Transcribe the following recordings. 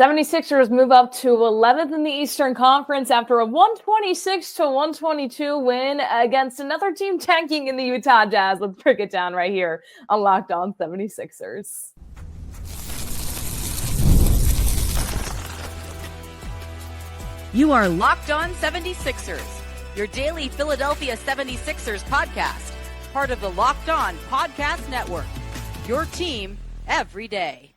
76ers move up to 11th in the Eastern Conference after a 126-122 win against another team tanking in the Utah Jazz. Let's break it down right here on Locked On 76ers. You are Locked On 76ers, your daily Philadelphia 76ers podcast, part of the Locked On Podcast Network, your team every day.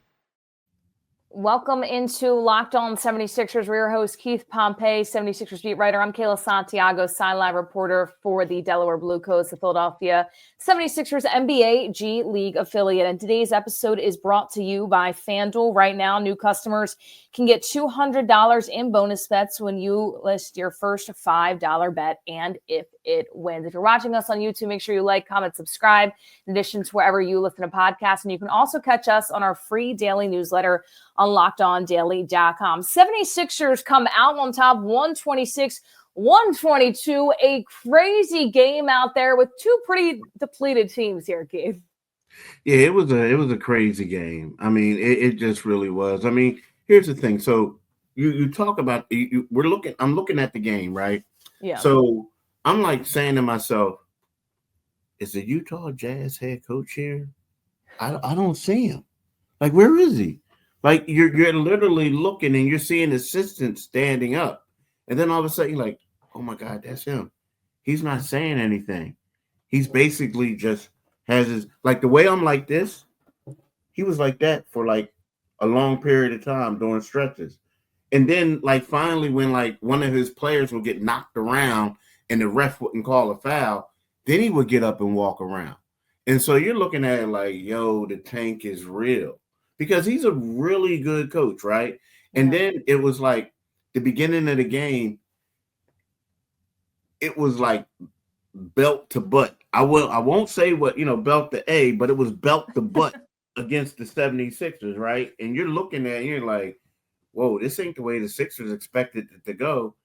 Welcome into Locked On 76ers. We're your host, Keith Pompey, 76ers beat writer. I'm Kayla Santiago, sideline reporter for the Delaware Blue Coats, the Philadelphia 76ers NBA G League affiliate. And today's episode is brought to you by FanDuel. Right now, new customers can get $200 in bonus bets when you list your first $5 bet, and if it wins. If you're watching us on YouTube, make sure you like, comment, subscribe, in addition to wherever you listen to podcasts. And you can also catch us on our free daily newsletter on LockedOnDaily.com. 76ers come out on top 126-122. A crazy game out there with two pretty depleted teams here, Keith. Yeah, it was a crazy game. I mean, it just really was. I mean, here's the thing. So you talk about I'm looking at the game, right? Yeah. So I'm like saying to myself, is the Utah Jazz head coach here? I don't see him. Like, where is he? Like, you're literally looking and you're seeing assistants standing up. And then all of a sudden you're like, oh my God, that's him. He's not saying anything. He's basically just has his, like the way I'm like this, he was like that for like a long period of time during stretches. And then like finally when like one of his players would get knocked around and the ref wouldn't call a foul, then he would get up and walk around. And so you're looking at it like, yo, the tank is real. Because he's a really good coach, right? And then it was like the beginning of the game, it was like belt to butt. I won't say what, belt to A, but it was belt to butt against the 76ers, right? And you're looking at it, you're like, whoa, this ain't the way the Sixers expected it to go.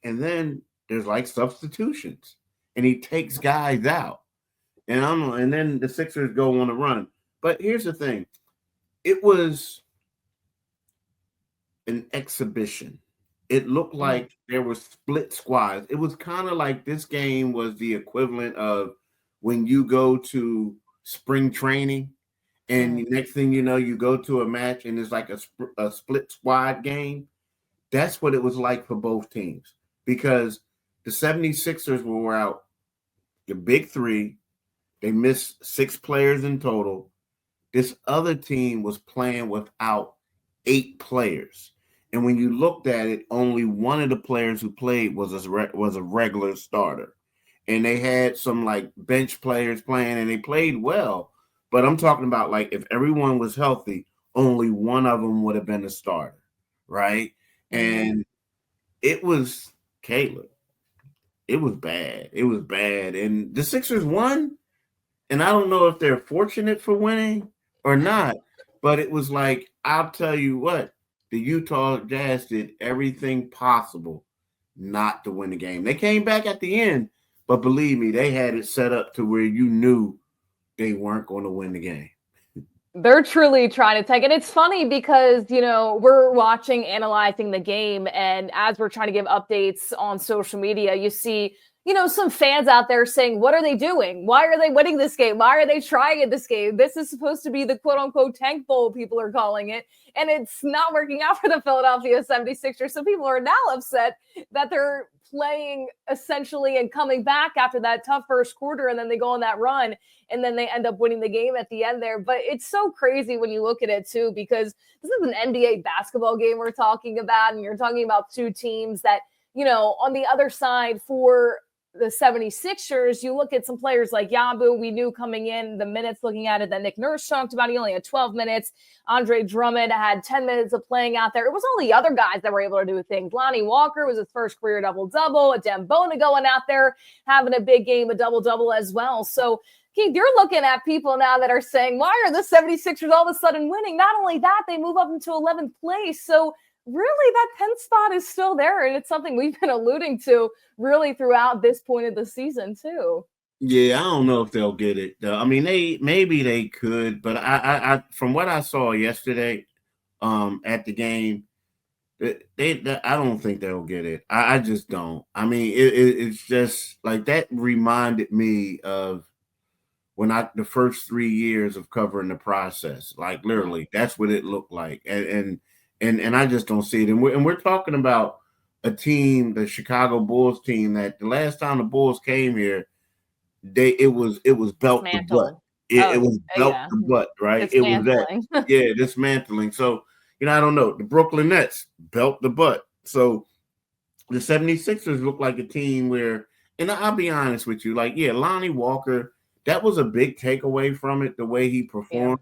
And then there's like substitutions, and he takes guys out. And then the Sixers go on a run. But here's the thing. It was an exhibition. It looked like there were split squads. It was kind of like this game was the equivalent of when you go to spring training and the next thing you know, you go to a match and it's like a split squad game. That's what it was like for both teams because the 76ers were out the big three. They missed 6 players in total. This other team was playing without 8 players. And when you looked at it, only one of the players who played was a regular starter. And they had some like bench players playing and they played well. But I'm talking about like if everyone was healthy, only one of them would have been a starter, right? And it was Kayla. It was bad. It was bad. And the Sixers won. And I don't know if they're fortunate for winning or not, but it was like, I'll tell you what, the Utah Jazz did everything possible not to win the game. They came back at the end, but believe me, they had it set up to where you knew they weren't going to win the game. They're truly trying to take it. It's funny because, we're watching, analyzing the game, and as we're trying to give updates on social media, you see some fans out there saying, what are they doing? Why are they winning this game? Why are they trying in this game? This is supposed to be the quote-unquote tank bowl, people are calling it, and it's not working out for the Philadelphia 76ers. So people are now upset that they're playing essentially and coming back after that tough first quarter, and then they go on that run, and then they end up winning the game at the end there. But it's so crazy when you look at it, too, because this is an NBA basketball game we're talking about, and you're talking about two teams that, on the other side for the 76ers, you look at some players like Yabu, we knew coming in, the minutes looking at it that Nick Nurse talked about, he only had 12 minutes. Andre Drummond had 10 minutes of playing out there. It was all the other guys that were able to do things. Lonnie Walker was his first career double-double. Adem Bona going out there, having a big game, a double-double as well. So, Keith, you're looking at people now that are saying, why are the 76ers all of a sudden winning? Not only that, they move up into 11th place. So, really that 10th spot is still there, and it's something we've been alluding to really throughout this point of the season too. Yeah, I don't know if they'll get it. I mean, maybe they could, but I from what I saw yesterday at the game, I don't think they'll get it. I just don't. I mean, it's just like that reminded me of when the first 3 years of covering the process. Like literally, that's what it looked like, and I just don't see it. And we're talking about a team, the Chicago Bulls team, that the last time the Bulls came here, it was belt to butt. It was belt to butt, right? It was that, dismantling. So, I don't know. The Brooklyn Nets, belt to butt. So the 76ers look like a team where, and I'll be honest with you, like, Lonnie Walker, that was a big takeaway from it, the way he performed.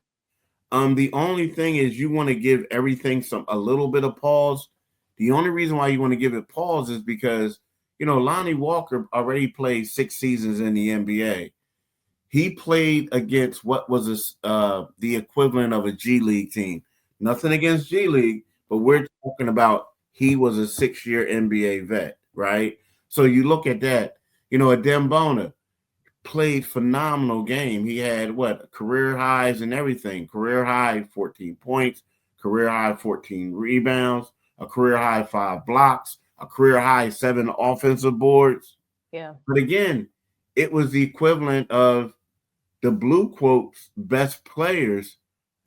The only thing is you want to give everything a little bit of pause. The only reason why you want to give it pause is because, Lonnie Walker already played 6 seasons in the NBA. He played against what was the equivalent of a G League team. Nothing against G League, but we're talking about he was a 6-year NBA vet, right? So you look at that, Adem Bona played phenomenal game. He had career highs and everything. Career high 14 points, career high 14 rebounds, a career high 5 blocks, a career high 7 offensive boards. Yeah. But again, it was the equivalent of the Blue Quote's best players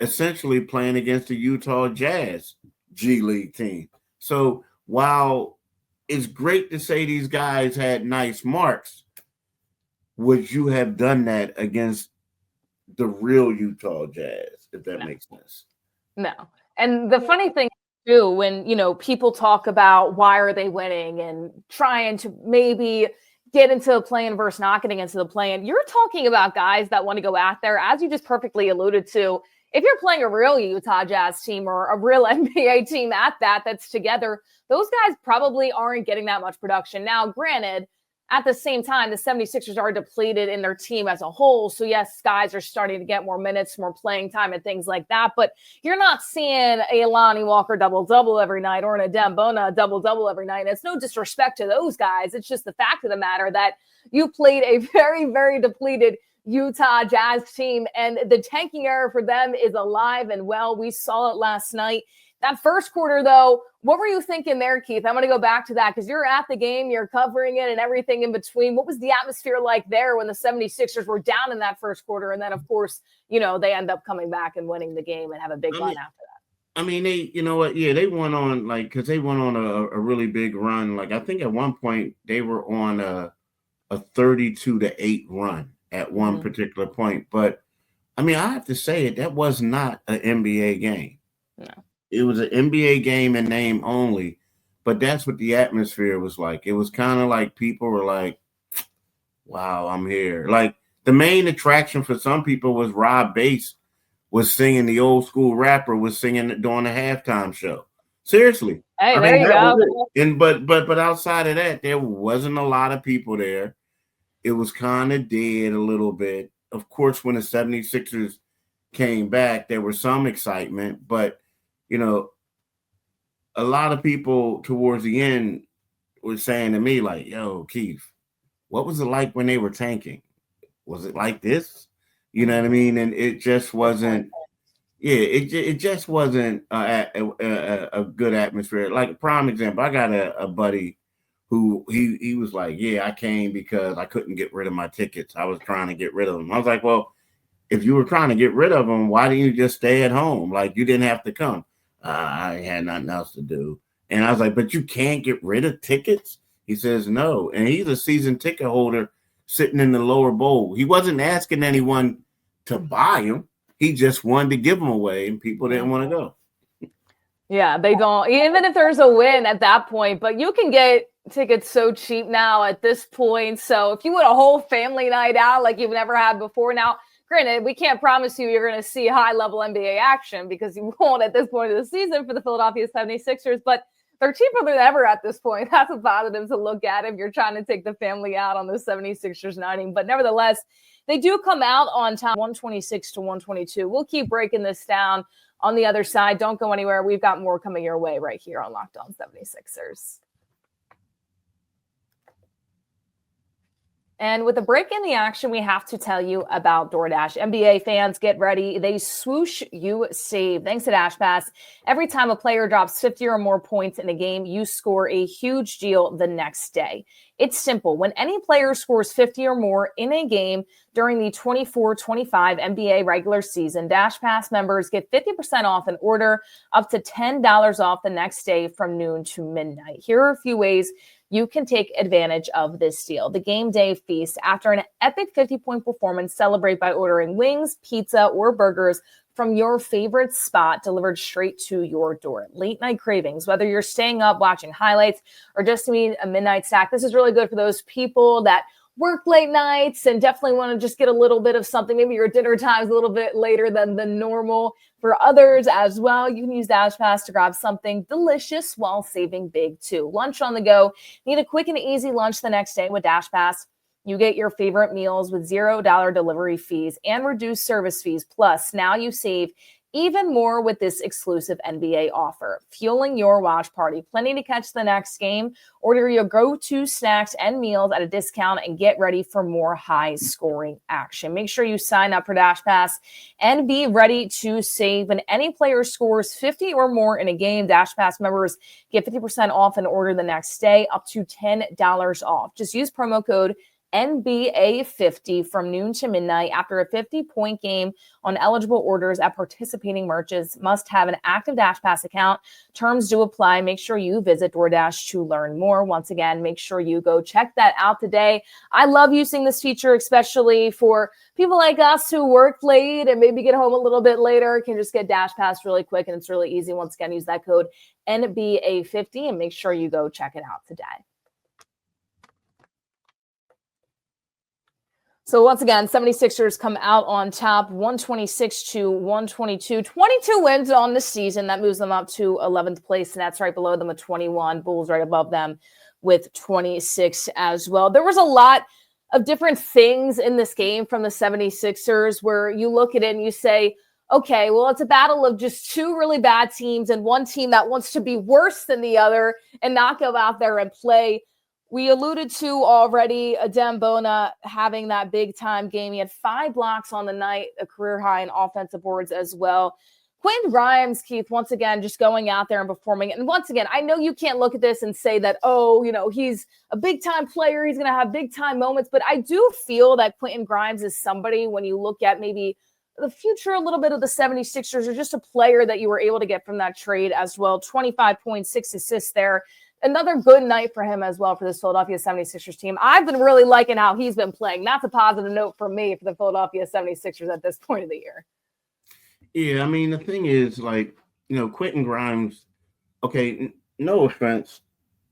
essentially playing against the Utah Jazz G League team. So while it's great to say these guys had nice marks, would you have done that against the real Utah Jazz, if that makes sense? No. And the funny thing too, when, people talk about why are they winning and trying to maybe get into the play-in versus not getting into the play-in, you're talking about guys that want to go out there, as you just perfectly alluded to. If you're playing a real Utah Jazz team or a real NBA team that's together, those guys probably aren't getting that much production. Now, granted, at the same time, the 76ers are depleted in their team as a whole. So, yes, guys are starting to get more minutes, more playing time and things like that. But you're not seeing a Lonnie Walker double-double every night or an Adem Bona double-double every night. It's no disrespect to those guys. It's just the fact of the matter that you played a very, very depleted Utah Jazz team, and the tanking era for them is alive and well. We saw it last night. That first quarter, though, what were you thinking there, Keith? I'm going to go back to that because you're at the game, you're covering it and everything in between. What was the atmosphere like there when the 76ers were down in that first quarter? And then, of course, they end up coming back and winning the game and have a big run after that. I mean, they went on, because they went on a really big run. Like, I think at one point they were on a 32-8 run at one particular point. But, I mean, I have to say it, that was not an NBA game. No. It was an NBA game in name only, but that's what the atmosphere was like. It was kind of like people were like, wow, I'm here. Like, the main attraction for some people was Rob Bass was singing, the old school rapper was singing during the halftime show. Seriously. Hey, there you go. And but outside of that, there wasn't a lot of people there. It was kind of dead a little bit. Of course, when the 76ers came back, there was some excitement, but a lot of people towards the end were saying to me, like, yo, Keith, what was it like when they were tanking? Was it like this? You know what I mean? And it just wasn't, it just wasn't a good atmosphere. Like, a prime example, I got a buddy who he was like, yeah, I came because I couldn't get rid of my tickets. I was trying to get rid of them. I was like, well, if you were trying to get rid of them, why didn't you just stay at home? Like, you didn't have to come. I had nothing else to do. And I was like, but you can't get rid of tickets? He says, no. And he's a season ticket holder sitting in the lower bowl. He wasn't asking anyone to buy them. He just wanted to give them away, and people didn't want to go. Yeah, they don't. Even if there's a win at that point, but you can get tickets so cheap now at this point. So if you want a whole family night out like you've never had before now, granted, we can't promise you're going to see high-level NBA action because you won't at this point of the season for the Philadelphia 76ers, but they're cheaper than ever at this point. That's a positive to look at if you're trying to take the family out on the 76ers nighting. But nevertheless, they do come out on time, 126-122. We'll keep breaking this down on the other side. Don't go anywhere. We've got more coming your way right here on Locked On 76ers. And with a break in the action, we have to tell you about DoorDash. NBA fans, get ready. They swoosh, you save. Thanks to Dash Pass, every time a player drops 50 or more points in a game, you score a huge deal the next day. It's simple. When any player scores 50 or more in a game during the 24-25 NBA regular season, Dash Pass members get 50% off an order, up to $10 off the next day from noon to midnight. Here are a few ways you can take advantage of this deal. The game day feast. After an epic 50-point performance, celebrate by ordering wings, pizza, or burgers from your favorite spot delivered straight to your door. Late night cravings, whether you're staying up watching highlights or just need a midnight snack, this is really good for those people that work late nights and definitely want to just get a little bit of something. Maybe your dinner time's a little bit later than the normal. For others as well, you can use Dash Pass to grab something delicious while saving big too. Lunch on the go. Need a quick and easy lunch the next day with Dash Pass. You get your favorite meals with $0 delivery fees and reduced service fees. Plus, now you save even more with this exclusive NBA offer. Fueling your watch party. Plenty to catch the next game. Order your go-to snacks and meals at a discount and get ready for more high-scoring action. Make sure you sign up for Dash Pass and be ready to save. When any player scores 50 or more in a game, Dash Pass members get 50% off an order the next day, up to $10 off. Just use promo code NBA50 from noon to midnight after a 50-point game on eligible orders at participating merchants. Must have an active Dash Pass account. Terms do apply. Make sure you visit DoorDash to learn more. Once again, make sure you go check that out today. I love using this feature, especially for people like us who work late and maybe get home a little bit later. Can just get Dash Pass really quick, and it's really easy. Once again, use that code NBA50 and make sure you go check it out today. So once again, 76ers come out on top, 126-122. 22 wins on the season. That moves them up to 11th place, and that's right below them with 21. Bulls right above them with 26 as well. There was a lot of different things in this game from the 76ers where you look at it and you say, okay, well, it's a battle of just two really bad teams and one team that wants to be worse than the other and not go out there and play. We alluded to already Adem Bona having that big-time game. He had 5 blocks on the night, a career high in offensive boards as well. Quentin Grimes, Keith, once again, just going out there and performing. And once again, I know you can't look at this and say that, oh, you know, he's a big-time player. He's going to have big-time moments. But I do feel that Quentin Grimes is somebody, when you look at maybe the future a little bit of the 76ers, or just a player that you were able to get from that trade as well. 25 points, 6 assists there. Another good night for him as well for this Philadelphia 76ers team. I've been really liking how he's been playing. That's a positive note for me for the Philadelphia 76ers at this point of the year. Yeah, I mean, the thing is, like, you know, Quentin Grimes, okay, no offense,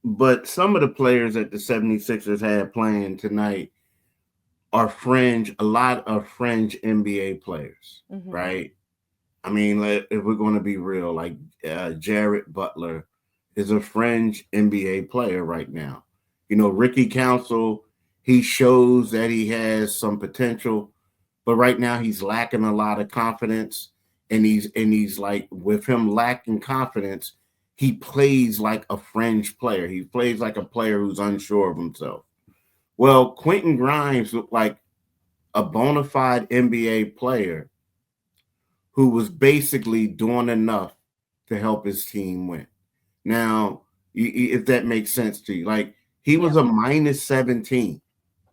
but some of the players that the 76ers had playing tonight are a lot of fringe NBA players, right? I mean, if we're going to be real, like Jared Butler is a fringe NBA player right now. You know, Ricky Council, he shows that he has some potential, but right now he's lacking a lot of confidence. And he's like, with him lacking confidence, he plays like a fringe player. He plays like a player who's unsure of himself. Well, Quentin Grimes looked like a bona fide NBA player who was basically doing enough to help his team win. Now, if that makes sense to you, like he was a minus 17,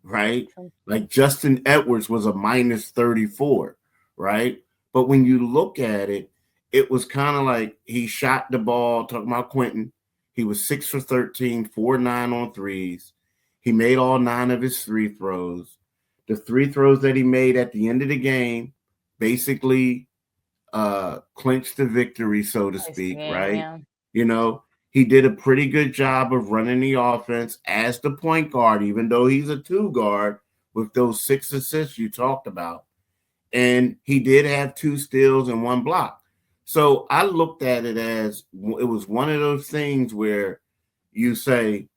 right? Like Justin Edwards was a minus 34, right? But when you look at it, it was kind of like he shot the ball, talking about Quentin. He was 6 for 13, 4-9 on threes. He made all 9 of his free throws. The 3 throws that he made at the end of the game basically clinched the victory, so to speak, right? Yeah. You know, he did a pretty good job of running the offense as the point guard, even though he's a 2 guard with those 6 assists you talked about. And he did have 2 steals and 1 block. So I looked at it as it was one of those things where you say,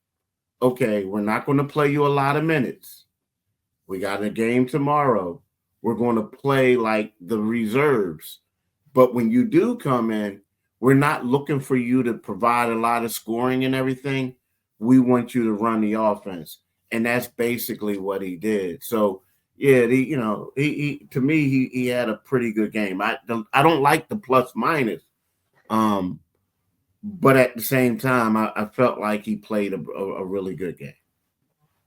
okay, we're not going to play you a lot of minutes. We got a game tomorrow. We're going to play like the reserves. But when you do come in, we're not looking for you to provide a lot of scoring and everything. We want you to run the offense. And that's basically what he did. So yeah, he to me he had a pretty good game. I don't like the plus minus, but at the same time, I felt like he played a really good game.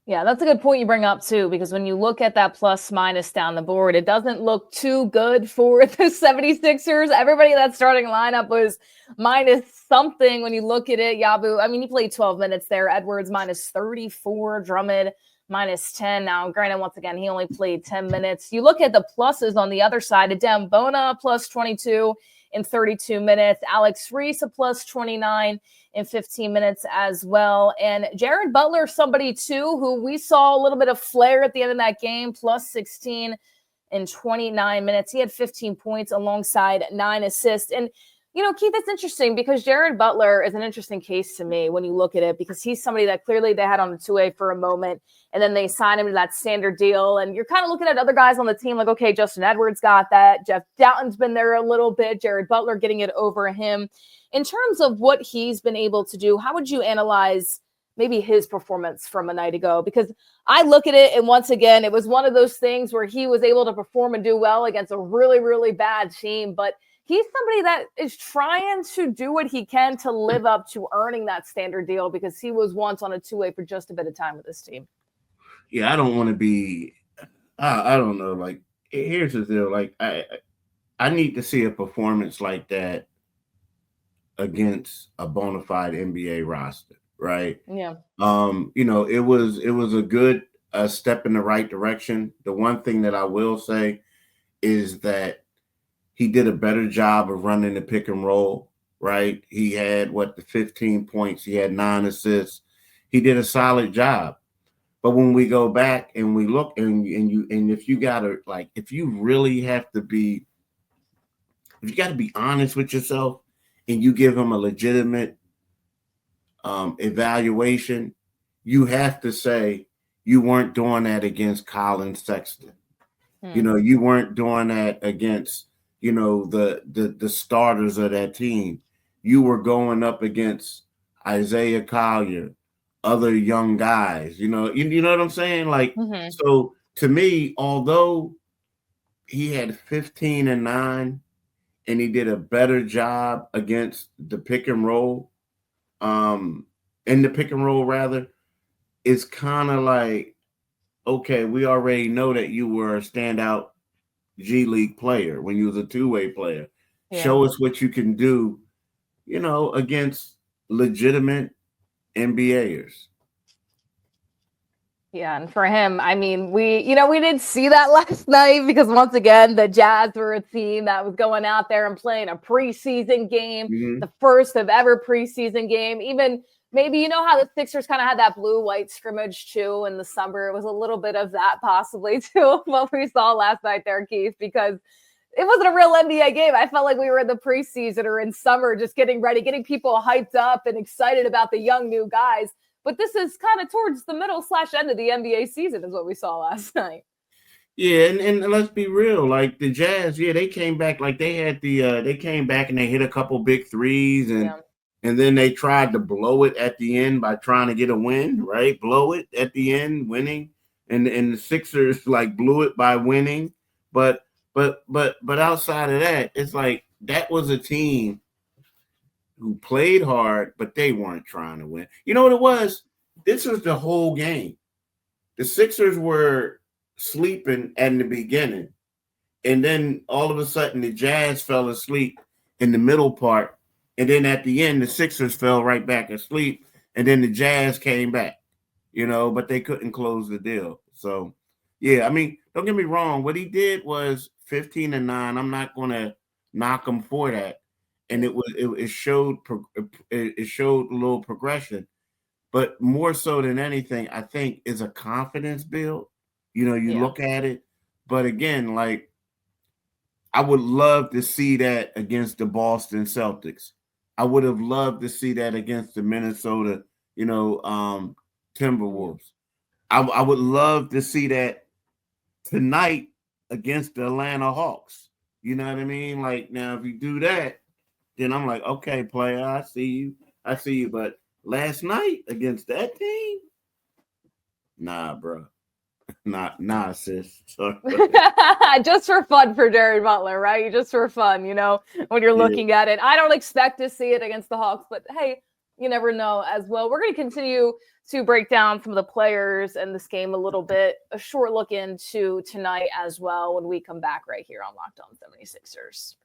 Yeah, that's a good point you bring up too, because when you look at that plus minus down the board, it doesn't look too good for the 76ers. Everybody that starting lineup was minus something when you look at it. Yabu, I mean, he played 12 minutes there. Edwards minus 34, Drummond minus 10. Now, granted, once again, he only played 10 minutes. You look at the pluses on the other side. Adem, Bona plus 22 in 32 minutes. Alex Reese a plus 29 in 15 minutes as well. And Jared Butler, somebody too, who we saw a little bit of flair at the end of that game, plus 16 in 29 minutes. He had 15 points alongside 9 assists. And, Keith, it's interesting because Jared Butler is an interesting case to me when you look at it, because he's somebody that clearly they had on the 2A for a moment, and then they signed him to that standard deal. And you're kind of looking at other guys on the team like, okay, Justin Edwards got that. Jeff Doughton's been there a little bit. Jared Butler getting it over him. In terms of what he's been able to do, how would you analyze maybe his performance from a night ago? Because I look at it, and once again, it was one of those things where he was able to perform and do well against a really, really bad team. But he's somebody that is trying to do what he can to live up to earning that standard deal, because he was once on a 2A for just a bit of time with this team. Yeah, I don't want to be, I don't know. Like, here's the deal. Like, I need to see a performance like that against a bona fide NBA roster, right? Yeah. It was a good step in the right direction. The one thing that I will say is that he did a better job of running the pick and roll, right? He had the 15 points, he had 9 assists. He did a solid job. But when we go back and we look and if you gotta, like, if you got to be honest with yourself, and you give him a legitimate evaluation, you have to say you weren't doing that against Colin Sexton. You weren't doing that against, the starters of that team. You were going up against Isaiah Collier, other young guys. You know what I'm saying? Like, So to me, although he had 15 and 9, and he did a better job against the pick and roll, it's kind of like, okay, we already know that you were a standout G League player when you was a 2-way player. Yeah. Show us what you can do, against legitimate NBAers. Yeah, and for him, I mean, we didn't see that last night because, once again, the Jazz were a team that was going out there and playing a preseason game, the first of ever preseason game. Even maybe how the Sixers kind of had that blue-white scrimmage too in the summer. It was a little bit of that possibly too, what we saw last night there, Keith, because it wasn't a real NBA game. I felt like we were in the preseason or in summer just getting ready, getting people hyped up and excited about the young new guys. But this is kind of towards the middle/end of the NBA season is what we saw last night. Yeah, and let's be real. Like, the Jazz, they came back. Like, they had they came back and they hit a couple big threes, and then they tried to blow it at the end by trying to get a win, right? Blow it at the end, winning. And the Sixers, like, blew it by winning. But outside of that, it's like that was a team who played hard, but they weren't trying to win. You know what it was? This was the whole game. The Sixers were sleeping in the beginning, and then all of a sudden the Jazz fell asleep in the middle part, and then at the end the Sixers fell right back asleep, and then the Jazz came back, but they couldn't close the deal. So, yeah, I mean, don't get me wrong. What he did was 15 and 9. I'm not going to knock him for that. And it showed a little progression, but more so than anything, I think is a confidence build. Look at it, but again, like, I would love to see that against the Boston Celtics. I would have loved to see that against the Minnesota, Timberwolves. I would love to see that tonight against the Atlanta Hawks. You know what I mean? Like, now if you do that, then I'm like, okay, player, I see you. But last night against that team, Nah, bro. Nah, sis. Just for fun for Jared Butler, right? Just for fun, when you're looking at it. I don't expect to see it against the Hawks, but hey, you never know as well. We're going to continue to break down some of the players in this game a little bit, a short look into tonight as well when we come back right here on Locked On 76ers.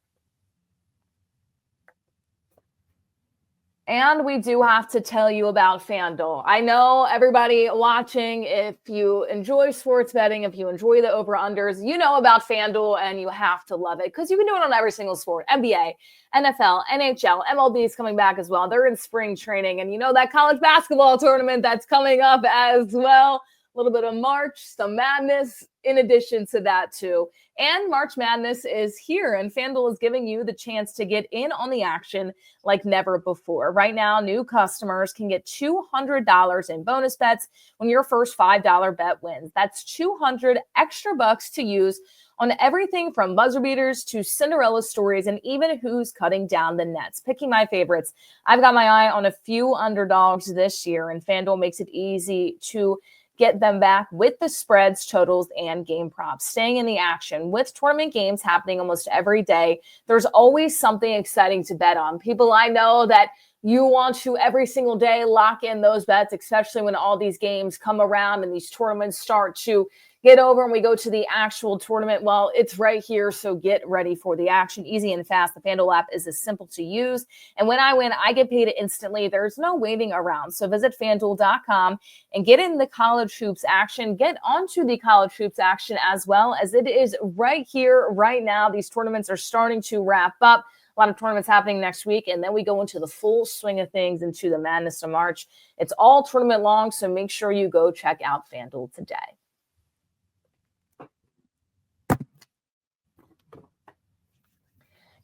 And we do have to tell you about FanDuel. I know everybody watching, if you enjoy sports betting, if you enjoy the over-unders, you know about FanDuel and you have to love it because you can do it on every single sport. NBA, NFL, NHL, MLB is coming back as well. They're in spring training. And that college basketball tournament that's coming up as well. A little bit of March, some madness in addition to that too. And March Madness is here, and FanDuel is giving you the chance to get in on the action like never before. Right now, new customers can get $200 in bonus bets when your first $5 bet wins. That's $200 extra bucks to use on everything from buzzer beaters to Cinderella stories and even who's cutting down the nets. Picking my favorites. I've got my eye on a few underdogs this year, and FanDuel makes it easy to get them back with the spreads, totals, and game props. Staying in the action with tournament games happening almost every day, there's always something exciting to bet on. People, I know that you want to every single day lock in those bets, especially when all these games come around and these tournaments start to get over and we go to the actual tournament. Well, it's right here, so get ready for the action. Easy and fast. The FanDuel app is as simple to use. And when I win, I get paid instantly. There's no waiting around. So visit FanDuel.com and get in the college hoops action. Get onto the college hoops action as well, as it is right here, right now. These tournaments are starting to wrap up. A lot of tournaments happening next week, and then we go into the full swing of things into the madness of March. It's all tournament long, so make sure you go check out FanDuel today.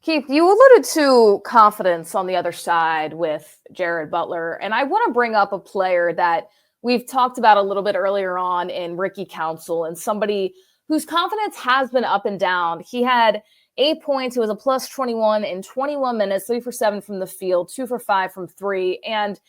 Keith, you alluded to confidence on the other side with Jared Butler, and I want to bring up a player that we've talked about a little bit earlier on in Ricky Council, and somebody whose confidence has been up and down. He had 8 points. It was a plus 21 in 21 minutes, 3 for 7 from the field, 2 for 5 from 3, and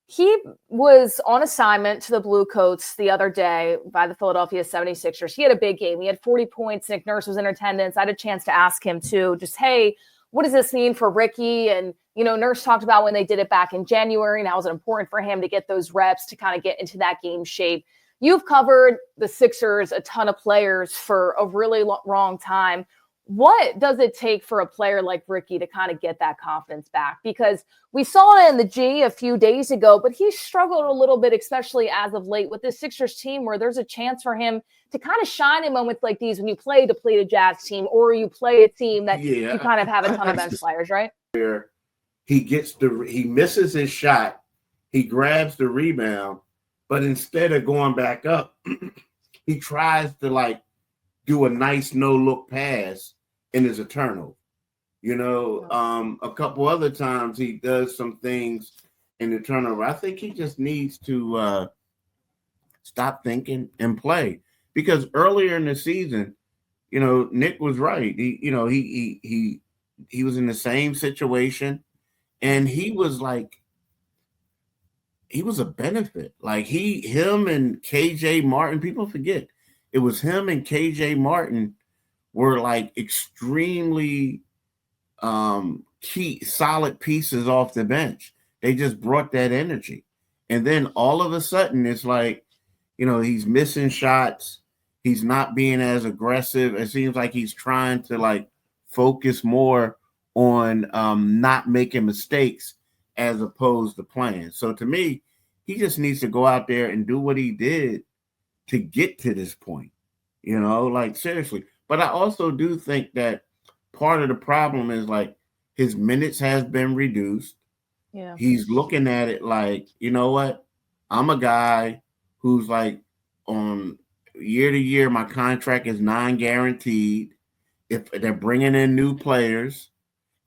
he was on assignment to the Blue Coats the other day by the Philadelphia 76ers. He had a big game. He had 40 points. Nick Nurse was in attendance. I had a chance to ask him too, just, hey, what does this mean for Ricky? And, Nurse talked about when they did it back in January, and how was it important for him to get those reps to kind of get into that game shape. You've covered the Sixers, a ton of players for a really long time. What does it take for a player like Ricky to kind of get that confidence back? Because we saw it in the G a few days ago, but he struggled a little bit, especially as of late with this Sixers team, where there's a chance for him to kind of shine in moments like these when you play a depleted Jazz team, or you play a team that you kind of have a ton of bench players, right? Where he misses his shot, he grabs the rebound, but instead of going back up, he tries to do a nice no-look pass, and is a turnover. A couple other times he does some things in the turnover. I think he just needs to stop thinking and play, because earlier in the season, Nick was right. He was in the same situation, and he was a benefit. Him and KJ Martin, people forget, it was him and KJ Martin were extremely key, solid pieces off the bench. They just brought that energy. And then all of a sudden, it's he's missing shots. He's not being as aggressive. It seems like he's trying to focus more on not making mistakes as opposed to playing. So to me, he just needs to go out there and do what he did to get to this point, seriously. But I also do think that part of the problem is his minutes has been reduced. Yeah. He's looking at it you know what? I'm a guy who's on year to year, my contract is non-guaranteed. If they're bringing in new players,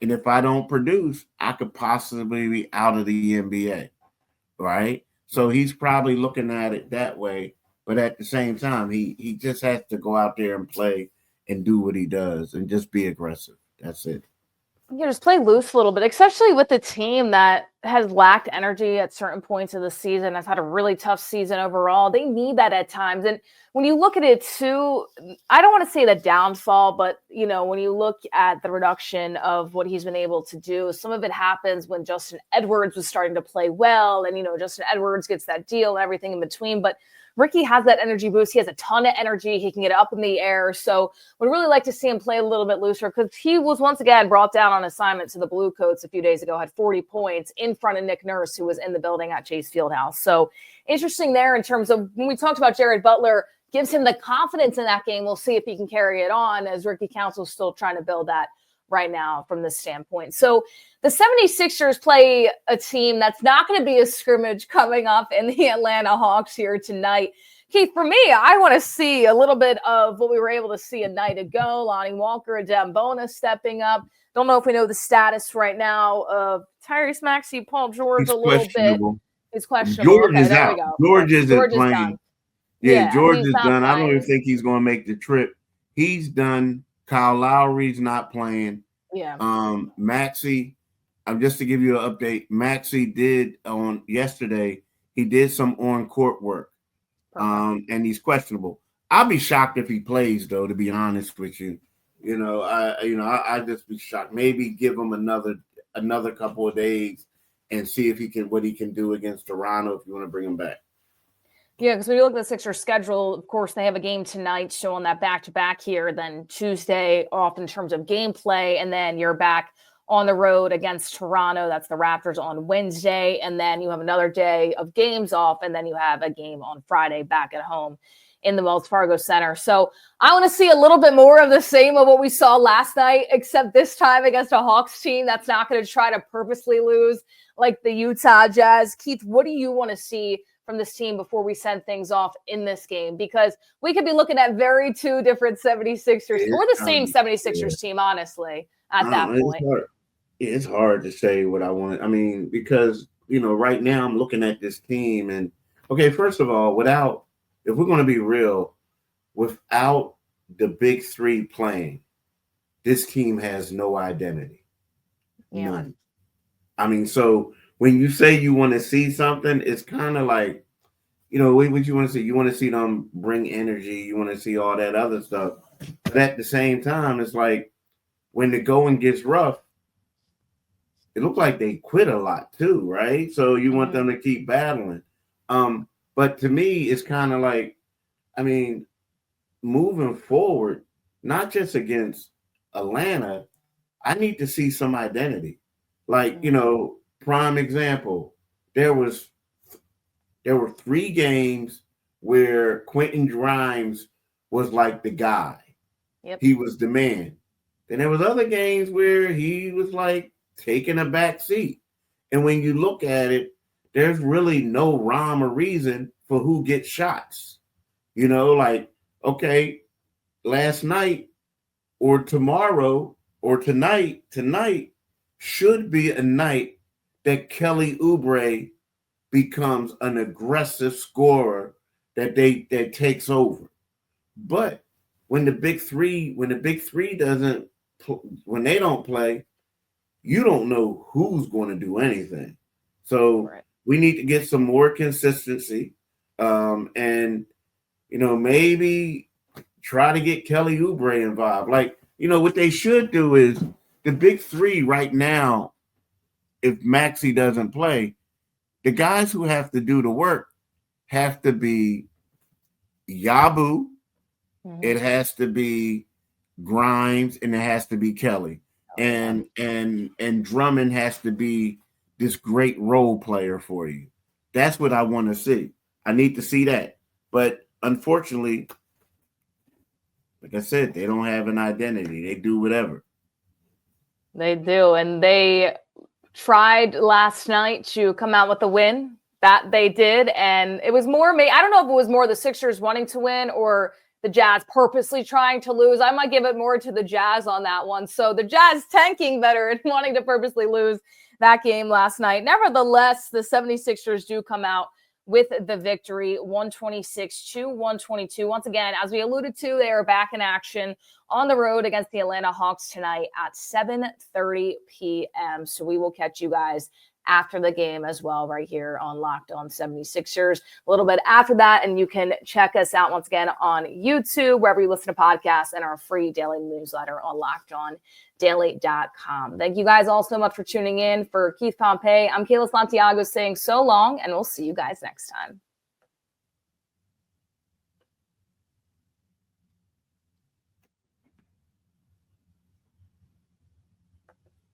and if I don't produce, I could possibly be out of the NBA, right? So he's probably looking at it that way. But at the same time, he just has to go out there and play and do what he does and just be aggressive. That's it. Just play loose a little bit, especially with the team that has lacked energy at certain points of the season, has had a really tough season overall. They need that at times. And when you look at it too, I don't want to say the downfall, but when you look at the reduction of what he's been able to do, some of it happens when Justin Edwards was starting to play well, and Justin Edwards gets that deal and everything in between. But Ricky has that energy boost. He has a ton of energy. He can get up in the air. So would really like to see him play a little bit looser, because he was once again brought down on assignment to the Blue Coats a few days ago, had 40 points in front of Nick Nurse, who was in the building at Chase Fieldhouse. So interesting there in terms of when we talked about Jared Butler, gives him the confidence in that game. We'll see if he can carry it on, as Ricky Council's still trying to build that right now from this standpoint. So the 76ers play a team that's not going to be a scrimmage coming up in the Atlanta Hawks here tonight. Keith, for me, I want to see a little bit of what we were able to see a night ago. Lonnie Walker, Adem, Bona stepping up. Don't know if we know the status right now of Tyrese Maxey, Paul George. He's a little bit. He's questionable. George okay, is there out. we go. George isn't playing. Done. Yeah, George is done. Playing. I don't even think he's going to make the trip. He's done. Kyle Lowry's not playing. Yeah. Maxey, just to give you an update, Maxey did on yesterday, he did some on-court work. And he's questionable. I'll be shocked if he plays, though, to be honest with you. I just be shocked. Maybe give him another couple of days and see if what he can do against Toronto if you want to bring him back. Yeah, because when you look at the Sixers schedule, of course, they have a game tonight showing that back-to-back here, then Tuesday off in terms of gameplay, and then you're back on the road against Toronto. That's the Raptors on Wednesday, and then you have another day of games off, and then you have a game on Friday back at home in the Wells Fargo Center. So I want to see a little bit more of the same of what we saw last night, except this time against a Hawks team that's not going to try to purposely lose like the Utah Jazz. Keith, what do you want to see from this team before we send things off in this game? Because we could be looking at two different 76ers or the same 76ers team, honestly, at that point. It's hard to say what I want. I mean, because, right now I'm looking at this team and, okay, first of all, if we're going to be real, without the big three playing, this team has no identity. Yeah. None. I mean, so when you say you want to see something, it's kind of like, what you want to see? You want to see them bring energy. You want to see all that other stuff. But at the same time, it's like when the going gets rough, it looks like they quit a lot too, right? So you want them to keep battling. But to me, it's kind of like, moving forward, not just against Atlanta, I need to see some identity. Like, prime example, there were 3 games where Quentin Grimes was like the guy. Yep. He was the man. Then there was other games where he was like taking a back seat. And when you look at it, there's really no rhyme or reason for who gets shots. Like, okay, last night or tomorrow or tonight should be a night that Kelly Oubre becomes an aggressive scorer that takes over. But when the big three when they don't play, you don't know who's going to do anything. So we need to get some more consistency, and maybe try to get Kelly Oubre involved. Like, what they should do is the big three right now. If Maxey doesn't play, the guys who have to do the work have to be Yabu, it has to be Grimes, and it has to be Kelly. And Drummond has to be this great role player for you. That's what I want to see. I need to see that. But unfortunately, like I said, they don't have an identity. They do whatever. They do. And they tried last night to come out with a win. That they did. And it was more, I don't know if it was more the Sixers wanting to win or the Jazz purposely trying to lose. I might give it more to the Jazz on that one. So the Jazz tanking better and wanting to purposely lose that game last night. Nevertheless, the 76ers do come out with the victory, 126-122. Once again, as we alluded to, they are back in action on the road against the Atlanta Hawks tonight at 7:30 p.m. So we will catch you guys after the game as well, right here on Locked On 76ers a little bit after that. And you can check us out once again on YouTube, wherever you listen to podcasts, and our free daily newsletter on LockedOnDaily.com. Thank you guys all so much for tuning in. For Keith Pompey, I'm Kayla Santiago saying so long, and we'll see you guys next time.